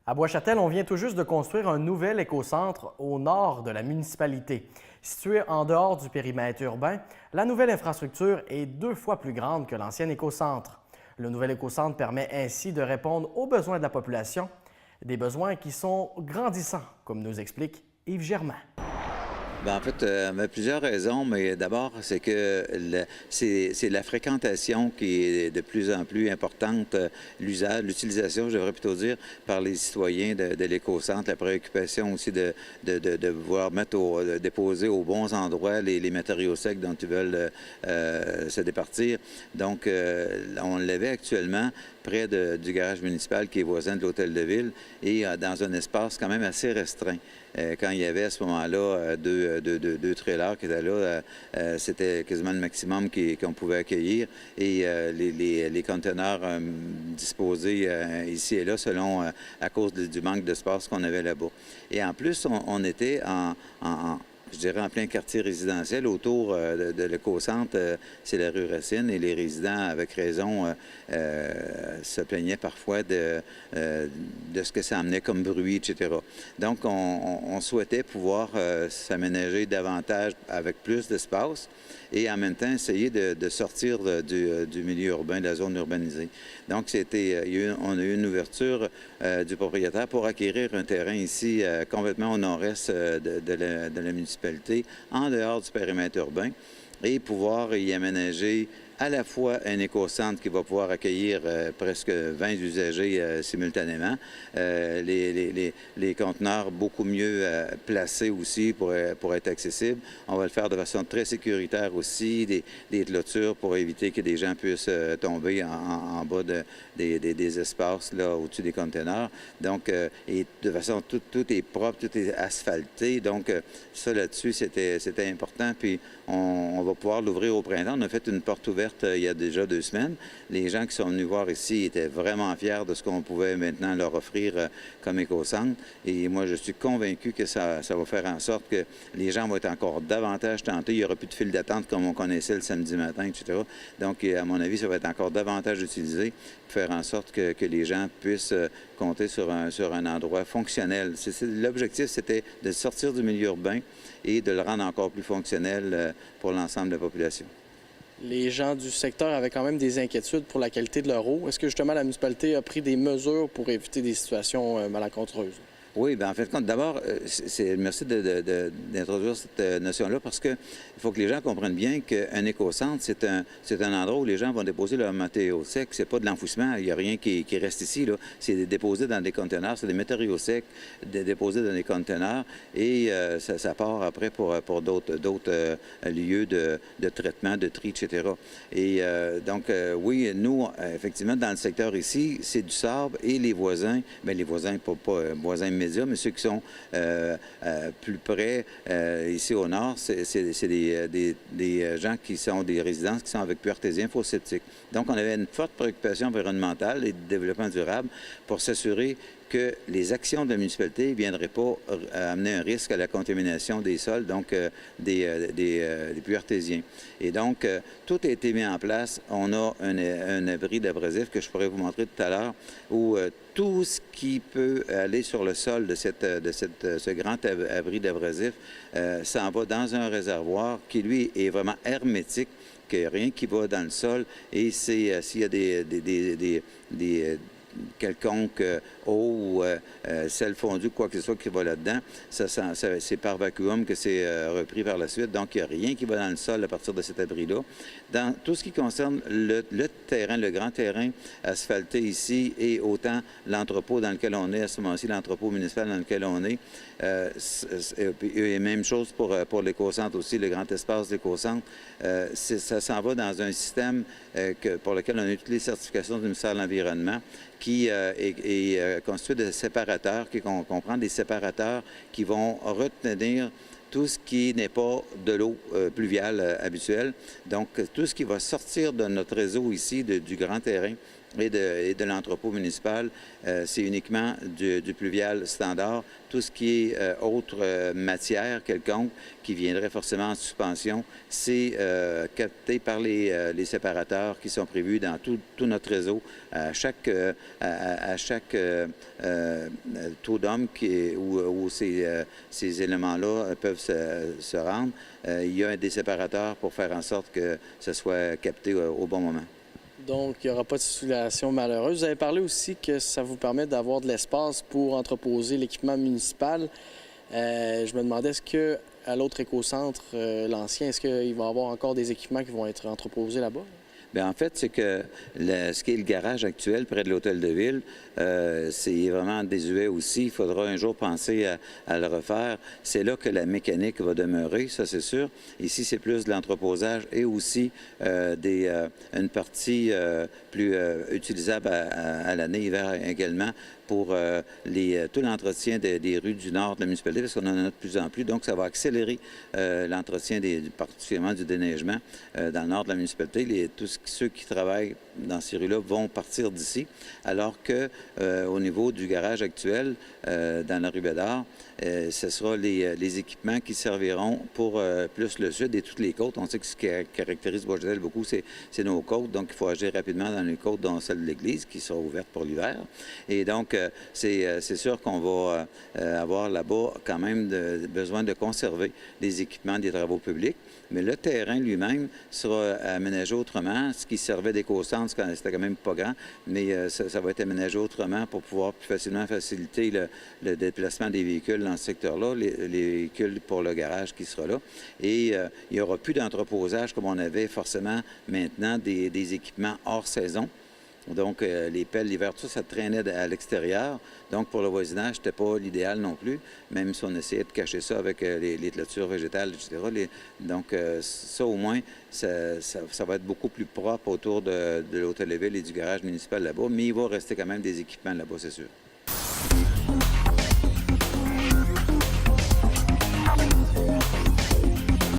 À Bois-Châtel, on vient tout juste de construire un nouvel écocentre au nord de la municipalité. Situé en dehors du périmètre urbain, la nouvelle infrastructure est 2 fois plus grande que l'ancien écocentre. Le nouvel écocentre permet ainsi de répondre aux besoins de la population, des besoins qui sont grandissants, comme nous explique Yves Germain. Ben, en fait, il y a plusieurs raisons, mais d'abord, c'est que c'est la fréquentation qui est de plus en plus importante, l'usage, l'utilisation, je devrais plutôt dire, par les citoyens de l'écocentre, la préoccupation aussi de vouloir déposer aux bons endroits les matériaux secs dont ils veulent se départir. Donc, on l'avait actuellement près du garage municipal qui est voisin de l'hôtel de ville et dans un espace quand même assez restreint. Quand il y avait à ce moment-là deux trailers qui étaient là, c'était quasiment le maximum qu'on pouvait accueillir et les conteneurs disposés ici et là selon à cause du manque d'espace qu'on avait là-bas. Et en plus, on était je dirais en plein quartier résidentiel. Autour de l'écocentre, c'est la rue Racine et les résidents, avec raison, se plaignaient parfois de ce que ça amenait comme bruit, etc. Donc, on souhaitait pouvoir s'aménager davantage avec plus d'espace et en même temps essayer de sortir du milieu urbain, de la zone urbanisée. Donc, on a eu une ouverture du propriétaire pour acquérir un terrain ici complètement au nord-est de la municipalité, en dehors du périmètre urbain, et pouvoir y aménager à la fois un écocentre qui va pouvoir accueillir presque 20 usagers simultanément, les conteneurs beaucoup mieux placés aussi pour être accessibles. On va le faire de façon très sécuritaire aussi, des clôtures pour éviter que des gens puissent tomber en bas des espaces là au-dessus des conteneurs. Donc, et de façon, tout est propre, tout est asphalté. Donc, ça là-dessus, c'était important. Puis, on va pouvoir l'ouvrir au printemps. On a fait une porte ouverte il y a déjà 2 semaines. Les gens qui sont venus voir ici étaient vraiment fiers de ce qu'on pouvait maintenant leur offrir comme écocentre. Et moi, je suis convaincu que ça va faire en sorte que les gens vont être encore davantage tentés. Il n'y aura plus de file d'attente comme on connaissait le samedi matin, etc. Donc, à mon avis, ça va être encore davantage utilisé pour faire en sorte que les gens puissent compter sur un endroit fonctionnel. L'objectif, c'était de sortir du milieu urbain et de le rendre encore plus fonctionnel pour l'ensemble de la population. Les gens du secteur avaient quand même des inquiétudes pour la qualité de leur eau. Est-ce que justement la municipalité a pris des mesures pour éviter des situations malencontreuses? Oui, bien, en fait, d'abord, merci d'introduire cette notion-là parce qu'il faut que les gens comprennent bien qu'un écocentre, c'est un endroit où les gens vont déposer leur matériaux secs. C'est pas de l'enfouissement, il n'y a rien qui reste ici, là. C'est déposé dans des conteneurs, c'est des matériaux secs déposés dans des conteneurs et ça part après pour d'autres lieux de traitement, de tri, etc. Et donc, oui, nous, effectivement, dans le secteur ici, c'est du sable et les voisins, bien, les voisins, pas voisins immédiats, mais ceux qui sont plus près, ici au nord, c'est des gens qui sont des résidences qui sont avec puits artésien, fosse septique. Donc, on avait une forte préoccupation environnementale et de développement durable pour s'assurer que les actions de la municipalité ne viendraient pas amener un risque à la contamination des sols, donc des puits artésiens. Et donc, tout a été mis en place. On a un abri d'abrasif que je pourrais vous montrer tout à l'heure, où tout ce qui peut aller sur le sol de ce grand abri d'abrasif s'en va dans un réservoir qui, lui, est vraiment hermétique, qu'il n'y a rien qui va dans le sol. Et s'il y a des quelconque eau ou sel fondu, quoi que ce soit qui va là-dedans, c'est par vacuum que c'est repris par la suite. Donc, il n'y a rien qui va dans le sol à partir de cet abri-là. Dans tout ce qui concerne le terrain, le grand terrain asphalté ici et autant l'entrepôt dans lequel on est, à ce moment-ci, l'entrepôt municipal dans lequel on est, et même chose pour l'écocentre aussi, le grand espace d'écocentre, ça s'en va dans un système pour lequel on a eu toutes les certifications du ministère de l'Environnement qui est constitué de séparateurs, qui comprend des séparateurs qui vont retenir tout ce qui n'est pas de l'eau pluviale habituelle. Donc, tout ce qui va sortir de notre réseau ici, du grand terrain, et de l'entrepôt municipal, c'est uniquement du pluvial standard. Tout ce qui est autre matière quelconque qui viendrait forcément en suspension, c'est capté par les séparateurs qui sont prévus dans tout notre réseau. À chaque taux d'homme où ces éléments-là peuvent se rendre, il y a des séparateurs pour faire en sorte que ce soit capté au bon moment. Donc, il n'y aura pas de situation malheureuse. Vous avez parlé aussi que ça vous permet d'avoir de l'espace pour entreposer l'équipement municipal. Je me demandais, est-ce que à l'autre écocentre, l'ancien, est-ce qu'il va y avoir encore des équipements qui vont être entreposés là-bas? Bien, en fait, c'est que ce qui est le garage actuel près de l'hôtel de ville, c'est vraiment désuet aussi. Il faudra un jour penser à le refaire. C'est là que la mécanique va demeurer, ça c'est sûr. Ici, c'est plus de l'entreposage et aussi une partie plus utilisable à l'année, hiver également, pour tout l'entretien des rues du nord de la municipalité, parce qu'on en a de plus en plus. Donc, ça va accélérer l'entretien, particulièrement du déneigement dans le nord de la municipalité. Tous ceux qui travaillent dans ces rues-là vont partir d'ici, alors que au niveau du garage actuel, dans la rue Bédard, ce sera les équipements qui serviront pour plus le sud et toutes les côtes. On sait que ce qui caractérise Boisjadel beaucoup, c'est nos côtes. Donc, il faut agir rapidement dans les côtes, dont celle de l'église, qui sera ouverte pour l'hiver. Et donc, c'est sûr qu'on va avoir là-bas quand même besoin de conserver les équipements des travaux publics. Mais le terrain lui-même sera aménagé autrement. Ce qui servait d'éco-centre, c'était quand même pas grand, mais ça va être aménagé autrement pour pouvoir plus facilement faciliter le déplacement des véhicules dans ce secteur-là, les véhicules pour le garage qui sera là. Et il n'y aura plus d'entreposage comme on avait forcément maintenant des équipements hors saison. Donc, les pelles l'hiver, tout ça traînait à l'extérieur. Donc, pour le voisinage, ce n'était pas l'idéal non plus, même si on essayait de cacher ça avec les clôtures végétales, etc. Donc, ça, au moins, ça va être beaucoup plus propre autour de l'hôtel de ville et du garage municipal là-bas, mais il va rester quand même des équipements là-bas, c'est sûr.